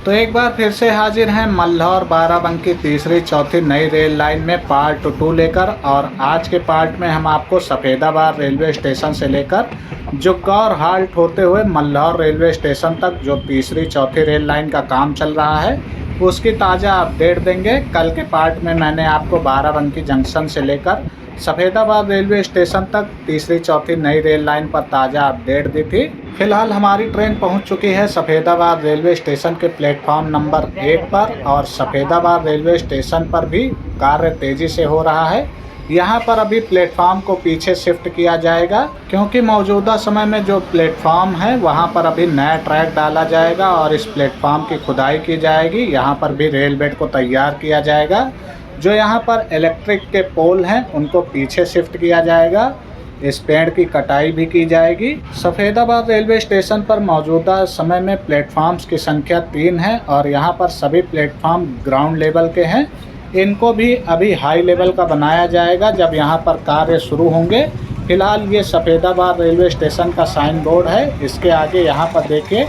तो एक बार फिर से हाजिर हैं मल्हौर बाराबंकी तीसरी चौथी नई रेल लाइन में पार्ट 2 लेकर। और आज के पार्ट में हम आपको सफ़ेदाबाद रेलवे स्टेशन से लेकर जुग्गौर हाल्ट होते हुए मल्हौर रेलवे स्टेशन तक जो तीसरी चौथी रेल लाइन का काम चल रहा है उसकी ताज़ा अपडेट देंगे। कल के पार्ट में मैंने आपको बाराबंकी जंक्शन से लेकर सफ़ेदाबाद रेलवे स्टेशन तक तीसरी चौथी नई रेल लाइन पर ताज़ा अपडेट दी थी। फिलहाल हमारी ट्रेन पहुंच चुकी है सफ़ेदाबाद रेलवे स्टेशन के प्लेटफॉर्म नंबर 1 पर। और सफ़ेदाबाद रेलवे स्टेशन पर भी कार्य तेज़ी से हो रहा है। यहाँ पर अभी प्लेटफॉर्म को पीछे शिफ्ट किया जाएगा क्योंकि मौजूदा समय में जो प्लेटफॉर्म है वहाँ पर अभी नया ट्रैक डाला जाएगा और इस प्लेटफॉर्म की खुदाई की जाएगी। यहाँ पर भी रेल बेड को तैयार किया जाएगा। जो यहाँ पर इलेक्ट्रिक के पोल हैं उनको पीछे शिफ्ट किया जाएगा। इस पेड़ की कटाई भी की जाएगी। सफ़ेदाबाद रेलवे स्टेशन पर मौजूदा समय में प्लेटफॉर्म्स की संख्या 3 है और यहाँ पर सभी प्लेटफॉर्म ग्राउंड लेवल के हैं। इनको भी अभी हाई लेवल का बनाया जाएगा जब यहाँ पर कार्य शुरू होंगे। फिलहाल ये सफ़ेदाबाद रेलवे स्टेशन का साइन बोर्ड है। इसके आगे यहाँ पर देखिए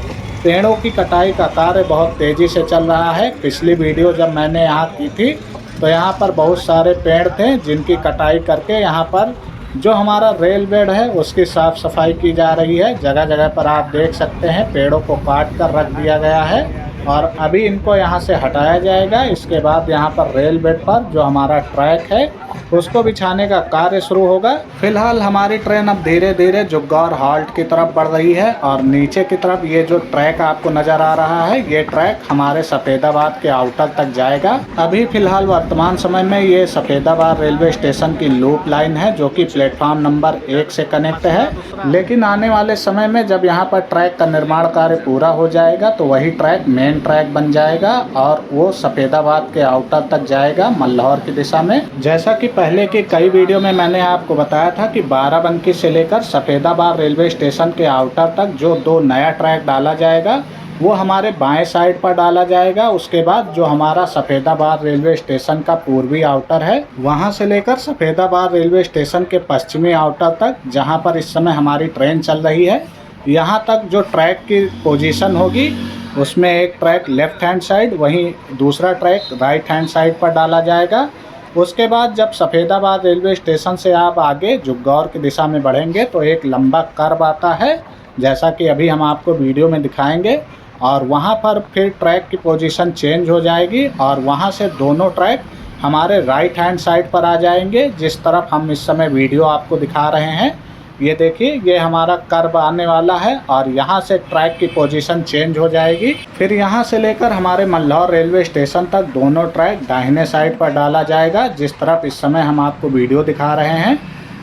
पेड़ों की कटाई का कार्य बहुत तेज़ी से चल रहा है। पिछली वीडियो जब मैंने यहाँ की थी तो यहाँ पर बहुत सारे पेड़ थे जिनकी कटाई करके यहाँ पर जो हमारा रेल बेड है उसकी साफ़ सफाई की जा रही है। जगह जगह पर आप देख सकते हैं पेड़ों को काट कर रख दिया गया है और अभी इनको यहाँ से हटाया जाएगा। इसके बाद यहाँ पर रेल बेड पर जो हमारा ट्रैक है उसको बिछाने का कार्य शुरू होगा। फिलहाल हमारी ट्रेन अब धीरे धीरे जुग्गौर हाल्ट की तरफ बढ़ रही है और नीचे की तरफ ये जो ट्रैक आपको नज़र आ रहा है ये ट्रैक हमारे सफ़ेदाबाद के आउटर तक जाएगा। अभी फ़िलहाल वर्तमान समय में ये सफ़ेदाबाद रेलवे स्टेशन की लूप लाइन है जो कि प्लेटफॉर्म नंबर 1 से कनेक्ट है। लेकिन आने वाले समय में जब यहाँ पर ट्रैक का निर्माण कार्य पूरा हो जाएगा तो वही ट्रैक मेन ट्रैक बन जाएगा और वो सफ़ेदाबाद के आउटर तक जाएगा मल्हौर की दिशा में। जैसा कि पहले की कई वीडियो में मैंने आपको बताया था कि बाराबंकी से लेकर सफ़ेदाबाद रेलवे स्टेशन के आउटर तक जो 2 नया ट्रैक डाला जाएगा वो हमारे बाएं साइड पर डाला जाएगा। उसके बाद जो हमारा सफ़ेदाबाद रेलवे स्टेशन का पूर्वी आउटर है वहां से लेकर सफ़ेदाबाद रेलवे स्टेशन के पश्चिमी आउटर तक जहां पर इस समय हमारी ट्रेन चल रही है यहां तक जो ट्रैक की पोजीशन होगी उसमें एक ट्रैक लेफ्ट हैंड साइड वहीं दूसरा ट्रैक राइट हैंड साइड पर डाला जाएगा। उसके बाद जब सफ़ेदाबाद रेलवे स्टेशन से आप आगे जुग्गौर की दिशा में बढ़ेंगे तो एक लंबा कर्व आता है जैसा कि अभी हम आपको वीडियो में दिखाएंगे। और वहां पर फिर ट्रैक की पोजीशन चेंज हो जाएगी और वहां से दोनों ट्रैक हमारे राइट हैंड साइड पर आ जाएंगे जिस तरफ हम इस समय वीडियो आपको दिखा रहे हैं। ये देखिए ये हमारा कर्व आने वाला है और यहाँ से ट्रैक की पोजीशन चेंज हो जाएगी। फिर यहाँ से लेकर हमारे मल्हौर रेलवे स्टेशन तक दोनों ट्रैक दाहिने साइड पर डाला जाएगा जिस तरफ इस समय हम आपको वीडियो दिखा रहे हैं।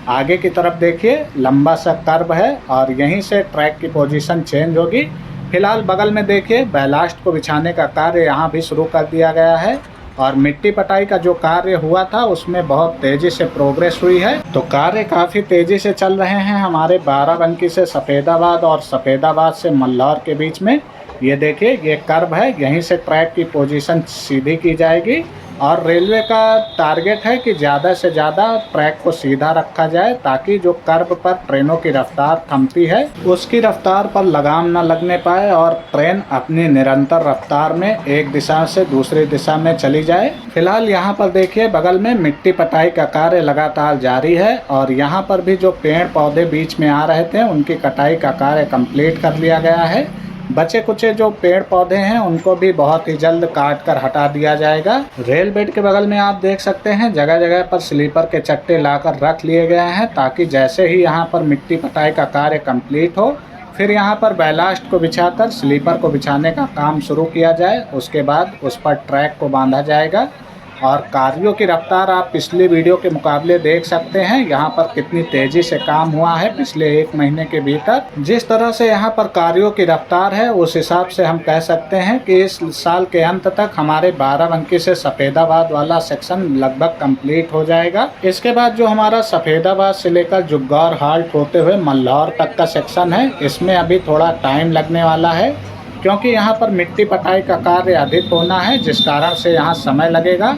आगे की तरफ देखिए लंबा सा कर्व है और यहीं से ट्रैक की पोजीशन चेंज होगी। फिलहाल बगल में देखिए बैलास्ट को बिछाने का कार्य यहाँ भी शुरू कर दिया गया है और मिट्टी पटाई का जो कार्य हुआ था उसमें बहुत तेज़ी से प्रोग्रेस हुई है। तो कार्य काफ़ी तेज़ी से चल रहे हैं हमारे बाराबंकी से सफ़ेदाबाद और सफ़ेदाबाद से मल्हौर के बीच में। ये देखिए ये कर्व है यहीं से ट्रैक की पोजीशन सीधी की जाएगी और रेलवे का टारगेट है कि ज़्यादा से ज़्यादा ट्रैक को सीधा रखा जाए ताकि जो कर्व पर ट्रेनों की रफ्तार थमती है उसकी रफ्तार पर लगाम न लगने पाए और ट्रेन अपनी निरंतर रफ्तार में एक दिशा से दूसरी दिशा में चली जाए। फिलहाल यहाँ पर देखिए बगल में मिट्टी पटाई का कार्य लगातार जारी है और यहाँ पर भी जो पेड़ पौधे बीच में आ रहे थे उनकी कटाई का कार्य कंप्लीट कर लिया गया है। बचे कुचे जो पेड़ पौधे हैं उनको भी बहुत ही जल्द काट कर हटा दिया जाएगा। रेल बेड के बगल में आप देख सकते हैं जगह जगह पर स्लीपर के चट्टे लाकर रख लिए गए हैं ताकि जैसे ही यहाँ पर मिट्टी पटाई का कार्य कंप्लीट हो फिर यहाँ पर बैलास्ट को बिछाकर स्लीपर को बिछाने का काम शुरू किया जाए। उसके बाद उस पर ट्रैक को बांधा जाएगा और कार्यों की रफ्तार आप पिछली वीडियो के मुकाबले देख सकते हैं यहाँ पर कितनी तेज़ी से काम हुआ है पिछले 1 महीने के भीतर। जिस तरह से यहाँ पर कार्यों की रफ्तार है उस हिसाब से हम कह सकते हैं कि इस साल के अंत तक हमारे बाराबंकी से सफ़ेदाबाद वाला सेक्शन लगभग कंप्लीट हो जाएगा। इसके बाद जो हमारा सफ़ेदाबाद से लेकर जुग्गौर हाल्ट होते हुए मल्हौर तक का सेक्शन है इसमें अभी थोड़ा टाइम लगने वाला है क्योंकि यहाँ पर मिट्टी पटाई का कार्य अधिक होना है जिस कारण से यहाँ समय लगेगा।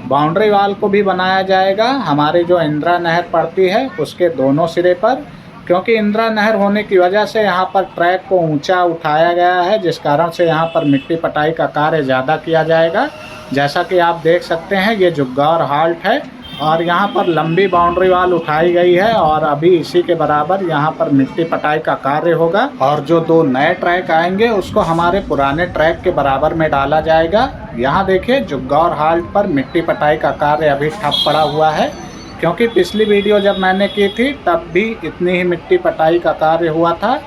बाउंड्री वाल को भी बनाया जाएगा हमारी जो इंदिरा नहर पड़ती है उसके दोनों सिरे पर क्योंकि इंदिरा नहर होने की वजह से यहाँ पर ट्रैक को ऊंचा उठाया गया है, जिस कारण से यहाँ पर मिट्टी पटाई का कार्य ज़्यादा किया जाएगा। जैसा कि आप देख सकते हैं ये जुग्गौर हाल्ट है और यहाँ पर लंबी बाउंड्री वाल उठाई गई है और अभी इसी के बराबर यहाँ पर मिट्टी पटाई का कार्य होगा और जो 2 नए ट्रैक आएंगे उसको हमारे पुराने ट्रैक के बराबर में डाला जाएगा। यहाँ देखिए जुग्गौर हाल्ट पर मिट्टी पटाई का कार्य अभी ठप पड़ा हुआ है, क्योंकि पिछली वीडियो जब मैंने की थी तब भी इतनी ही मिट्टी पटाई का कार्य हुआ था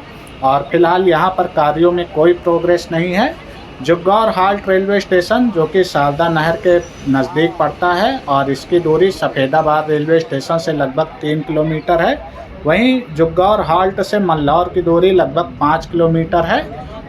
और फिलहाल यहाँ पर कार्यों में कोई प्रोग्रेस नहीं है। जुग्गौर हाल्ट रेलवे स्टेशन जो कि शारदा नहर के नज़दीक पड़ता है और इसकी दूरी सफ़ेदाबाद रेलवे स्टेशन से लगभग 3 किलोमीटर है। वहीं जुग्गौर हाल्ट से मल्लौर की दूरी लगभग 5 किलोमीटर है।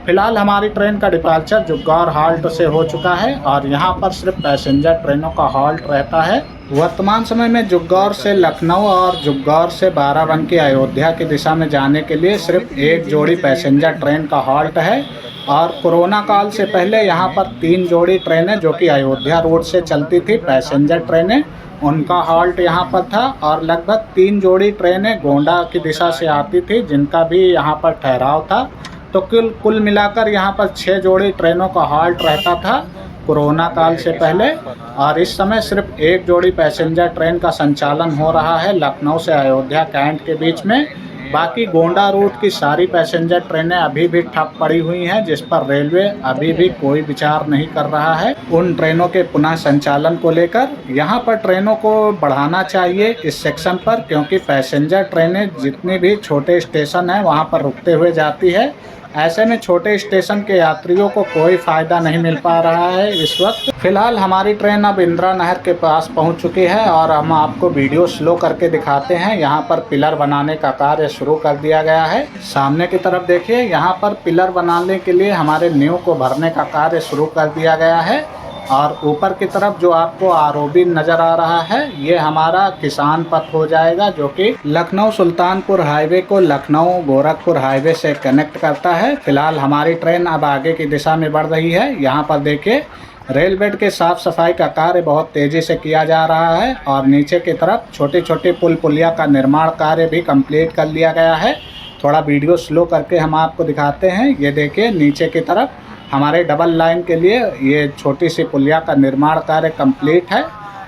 फिलहाल हमारी ट्रेन का डिपार्चर जुग्गौर हाल्ट से हो चुका है और यहाँ पर सिर्फ पैसेंजर ट्रेनों का हाल्ट रहता है। वर्तमान समय में जुग्गौर से लखनऊ और जुग्गौर से बाराबंकी अयोध्या की दिशा में जाने के लिए सिर्फ एक जोड़ी पैसेंजर ट्रेन का हाल्ट है और कोरोना काल से पहले यहाँ पर 3 जोड़ी ट्रेनें जो कि अयोध्या रोड से चलती थी पैसेंजर ट्रेनें, उनका हाल्ट यहाँ पर था और लगभग 3 जोड़ी ट्रेनें गोंडा की दिशा से आती थी जिनका भी यहाँ पर ठहराव था। तो कुल मिलाकर यहाँ पर 6 जोड़ी ट्रेनों का हाल्ट रहता था कोरोना काल से पहले और इस समय सिर्फ एक जोड़ी पैसेंजर ट्रेन का संचालन हो रहा है लखनऊ से अयोध्या कैंट के बीच में। बाकी गोंडा रूट की सारी पैसेंजर ट्रेनें अभी भी ठप पड़ी हुई हैं, जिस पर रेलवे अभी भी कोई विचार नहीं कर रहा है उन ट्रेनों के पुनः संचालन को लेकर। यहाँ पर ट्रेनों को बढ़ाना चाहिए इस सेक्शन पर, क्योंकि पैसेंजर ट्रेनें जितनी भी छोटे स्टेशन हैं वहाँ पर रुकते हुए जाती है। ऐसे में छोटे स्टेशन के यात्रियों को कोई फ़ायदा नहीं मिल पा रहा है इस वक्त। फिलहाल हमारी ट्रेन अब इंदिरा नहर के पास पहुंच चुकी है और हम आपको वीडियो स्लो करके दिखाते हैं। यहां पर पिलर बनाने का कार्य शुरू कर दिया गया है। सामने की तरफ देखिए, यहां पर पिलर बनाने के लिए हमारे नींव को भरने का कार्य शुरू कर दिया गया है और ऊपर की तरफ जो आपको आरओबी नज़र आ रहा है ये हमारा किसान पथ हो जाएगा, जो कि लखनऊ सुल्तानपुर हाईवे को लखनऊ गोरखपुर हाईवे से कनेक्ट करता है। फिलहाल हमारी ट्रेन अब आगे की दिशा में बढ़ रही है। यहाँ पर देखिए रेल बेड के साफ सफाई का कार्य बहुत तेज़ी से किया जा रहा है और नीचे की तरफ छोटे छोटे पुल पुलिया का निर्माण कार्य भी कंप्लीट कर लिया गया है। थोड़ा वीडियो स्लो करके हम आपको दिखाते हैं। ये देखिए नीचे की तरफ हमारे डबल लाइन के लिए ये छोटी सी पुलिया का निर्माण कार्य कंप्लीट है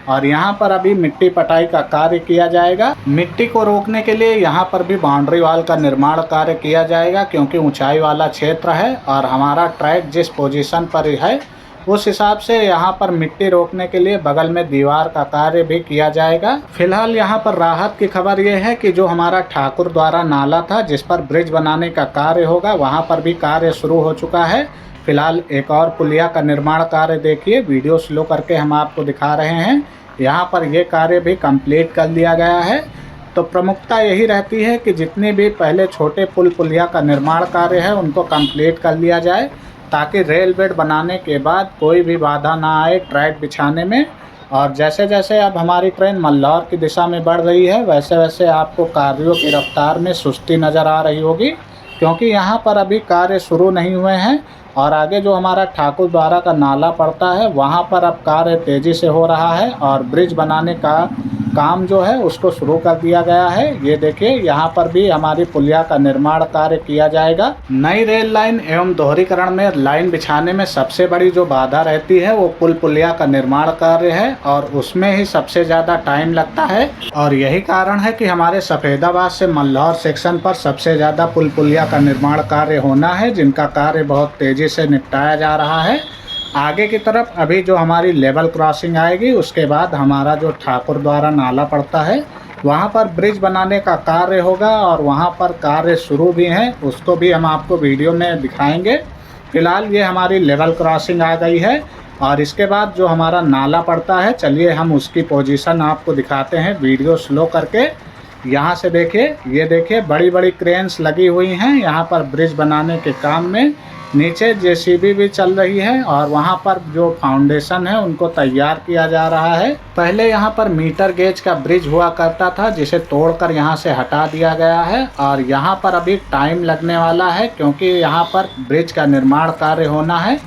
और यहाँ पर अभी मिट्टी पटाई का कार्य किया जाएगा। मिट्टी को रोकने के लिए यहाँ पर भी बाउंड्री वाल का निर्माण कार्य किया जाएगा, क्योंकि ऊंचाई वाला क्षेत्र है और हमारा ट्रैक जिस पोजीशन पर है उस हिसाब से यहाँ पर मिट्टी रोकने के लिए बगल में दीवार का कार्य भी किया जाएगा। फिलहाल यहाँ पर राहत की खबर ये है कि जो हमारा ठाकुर द्वारा नाला था जिस पर ब्रिज बनाने का कार्य होगा, वहाँ पर भी कार्य शुरू हो चुका है। फिलहाल एक और पुलिया का निर्माण कार्य देखिए, वीडियो स्लो करके हम आपको दिखा रहे हैं। यहाँ पर ये कार्य भी कंप्लीट कर लिया गया है। तो प्रमुखता यही रहती है कि जितने भी पहले छोटे पुल पुलिया का निर्माण कार्य है उनको कंप्लीट कर लिया जाए, ताकि रेल बेड बनाने के बाद कोई भी बाधा ना आए ट्रैक बिछाने में। और जैसे जैसे अब हमारी ट्रेन मल्लौर की दिशा में बढ़ रही है वैसे वैसे आपको कार्यों की रफ्तार में सुस्ती नज़र आ रही होगी, क्योंकि यहाँ पर अभी कार्य शुरू नहीं हुए हैं और आगे जो हमारा ठाकुर द्वारा का नाला पड़ता है वहाँ पर अब कार्य तेज़ी से हो रहा है और ब्रिज बनाने का काम जो है उसको शुरू कर दिया गया है। ये देखिए यहाँ पर भी हमारी पुलिया का निर्माण कार्य किया जाएगा। नई रेल लाइन एवं दोहरीकरण में लाइन बिछाने में सबसे बड़ी जो बाधा रहती है वो पुल पुलिया का निर्माण कार्य है और उसमें ही सबसे ज़्यादा टाइम लगता है और यही कारण है कि हमारे सफ़ेदाबाद से मल्लौर सेक्शन पर सबसे ज़्यादा पुल पुलिया का निर्माण कार्य होना है, जिनका कार्य बहुत तेज़ी से निपटाया जा रहा है। आगे की तरफ अभी जो हमारी लेवल क्रॉसिंग आएगी उसके बाद हमारा जो ठाकुर द्वारा नाला पड़ता है वहाँ पर ब्रिज बनाने का कार्य होगा और वहाँ पर कार्य शुरू भी हैं, उसको भी हम आपको वीडियो में दिखाएंगे। फिलहाल ये हमारी लेवल क्रॉसिंग आ गई है और इसके बाद जो हमारा नाला पड़ता है, चलिए हम उसकी पोजीशन आपको दिखाते हैं वीडियो स्लो करके। यहाँ से देखिए, ये देखिए बड़ी बड़ी क्रेन्स लगी हुई हैं यहाँ पर ब्रिज बनाने के काम में। नीचे जेसीबी भी चल रही है और वहाँ पर जो फाउंडेशन है उनको तैयार किया जा रहा है। पहले यहाँ पर मीटर गेज का ब्रिज हुआ करता था जिसे तोड़कर यहाँ से हटा दिया गया है और यहाँ पर अभी टाइम लगने वाला है, क्योंकि यहाँ पर ब्रिज का निर्माण कार्य होना है।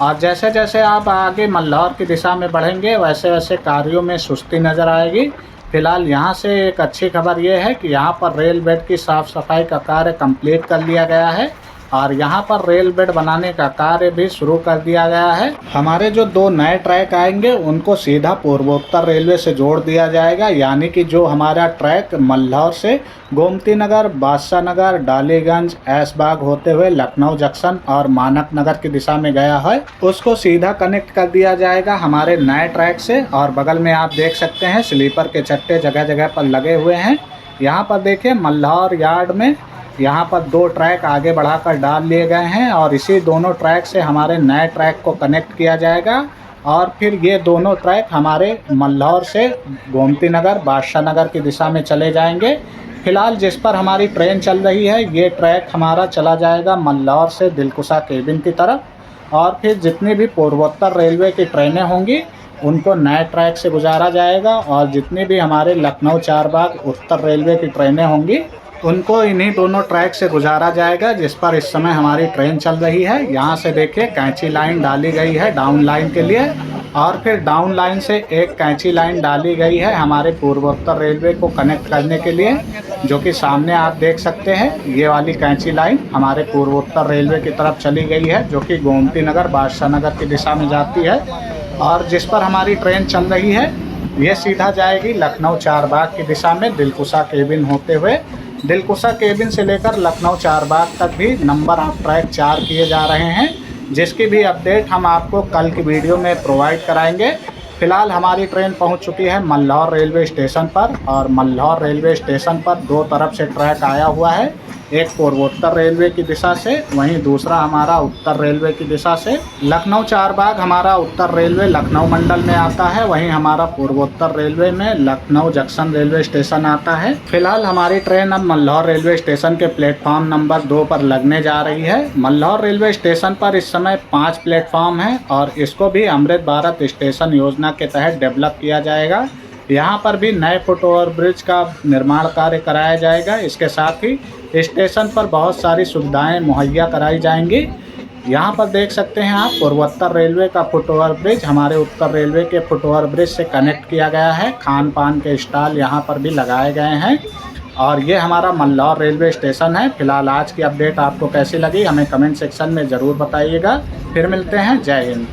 और जैसे जैसे आप आगे मल्लौर की दिशा में बढ़ेंगे वैसे वैसे कार्यों में सुस्ती नज़र आएगी, फिलहाल यहाँ से एक अच्छी खबर ये है कि यहाँ पर रेल बेड की साफ़ सफाई का कार्य कंप्लीट कर लिया गया है और यहाँ पर रेल बेड बनाने का कार्य भी शुरू कर दिया गया है। हमारे जो 2 नए ट्रैक आएंगे उनको सीधा पूर्वोत्तर रेलवे से जोड़ दिया जाएगा, यानी कि जो हमारा ट्रैक मल्हौर से गोमती नगर, बादशाह नगर, डालीगंज, ऐशबाग होते हुए लखनऊ जंक्शन और मानक नगर की दिशा में गया है, उसको सीधा कनेक्ट कर दिया जाएगा हमारे नए ट्रैक से। और बगल में आप देख सकते हैं स्लीपर के चट्टे जगह जगह पर लगे हुए हैं। यहाँ पर देखिए मल्हौर यार्ड में यहाँ पर 2 ट्रैक आगे बढ़ाकर डाल लिए गए हैं और इसी दोनों ट्रैक से हमारे नए ट्रैक को कनेक्ट किया जाएगा और फिर ये दोनों ट्रैक हमारे मल्हौर से गोमती नगर, बादशाह नगर की दिशा में चले जाएंगे। फिलहाल जिस पर हमारी ट्रेन चल रही है ये ट्रैक हमारा चला जाएगा मल्हौर से दिलकुशा केबिन की तरफ और फिर जितनी भी पूर्वोत्तर रेलवे की ट्रेनें होंगी उनको नए ट्रैक से गुजारा जाएगा और जितनी भी हमारे लखनऊ चारबाग उत्तर रेलवे की ट्रेनें होंगी उनको इन्हीं दोनों ट्रैक से गुजारा जाएगा जिस पर इस समय हमारी ट्रेन चल रही है। यहाँ से देखिए कैंची लाइन डाली गई है डाउन लाइन के लिए और फिर डाउन लाइन से एक कैंची लाइन डाली गई है हमारे पूर्वोत्तर रेलवे को कनेक्ट करने के लिए, जो कि सामने आप देख सकते हैं। ये वाली कैंची लाइन हमारे पूर्वोत्तर रेलवे की तरफ चली गई है जो कि गोमती नगर, बादशाह नगर की दिशा में जाती है और जिस पर हमारी ट्रेन चल रही है ये सीधा जाएगी लखनऊ चारबाग की दिशा में दिलकुशा केबिन होते हुए। दिलकुशा केबिन से लेकर लखनऊ चारबाग तक भी नंबर ऑफ ट्रैक 4 किए जा रहे हैं, जिसकी भी अपडेट हम आपको कल की वीडियो में प्रोवाइड कराएंगे। फ़िलहाल हमारी ट्रेन पहुंच चुकी है मल्हौर रेलवे स्टेशन पर और मल्हौर रेलवे स्टेशन पर 2 तरफ से ट्रैक आया हुआ है, एक पूर्वोत्तर रेलवे की दिशा से वहीं दूसरा हमारा उत्तर रेलवे की दिशा से। लखनऊ चारबाग हमारा उत्तर रेलवे लखनऊ मंडल में आता है, वहीं हमारा पूर्वोत्तर रेलवे में लखनऊ जंक्शन रेलवे स्टेशन आता है। फिलहाल हमारी ट्रेन अब मल्हौर रेलवे स्टेशन के प्लेटफॉर्म नंबर 2 पर लगने जा रही है। मल्हौर रेलवे स्टेशन पर इस समय 5 प्लेटफॉर्म हैं और इसको भी अमृत भारत स्टेशन योजना के तहत डेवलप किया जाएगा। यहाँ पर भी नए फुट ओवर ब्रिज का निर्माण कार्य कराया जाएगा। इसके साथ ही स्टेशन पर बहुत सारी सुविधाएं मुहैया कराई जाएंगी। यहाँ पर देख सकते हैं आप पूर्वोत्तर रेलवे का फुट ओवर ब्रिज हमारे उत्तर रेलवे के फुट ओवर ब्रिज से कनेक्ट किया गया है। खान पान के स्टॉल यहाँ पर भी लगाए गए हैं और ये हमारा मल्हौर रेलवे स्टेशन है। फिलहाल आज की अपडेट आपको कैसी लगी हमें कमेंट सेक्शन में ज़रूर बताइएगा। फिर मिलते हैं। जय हिंद।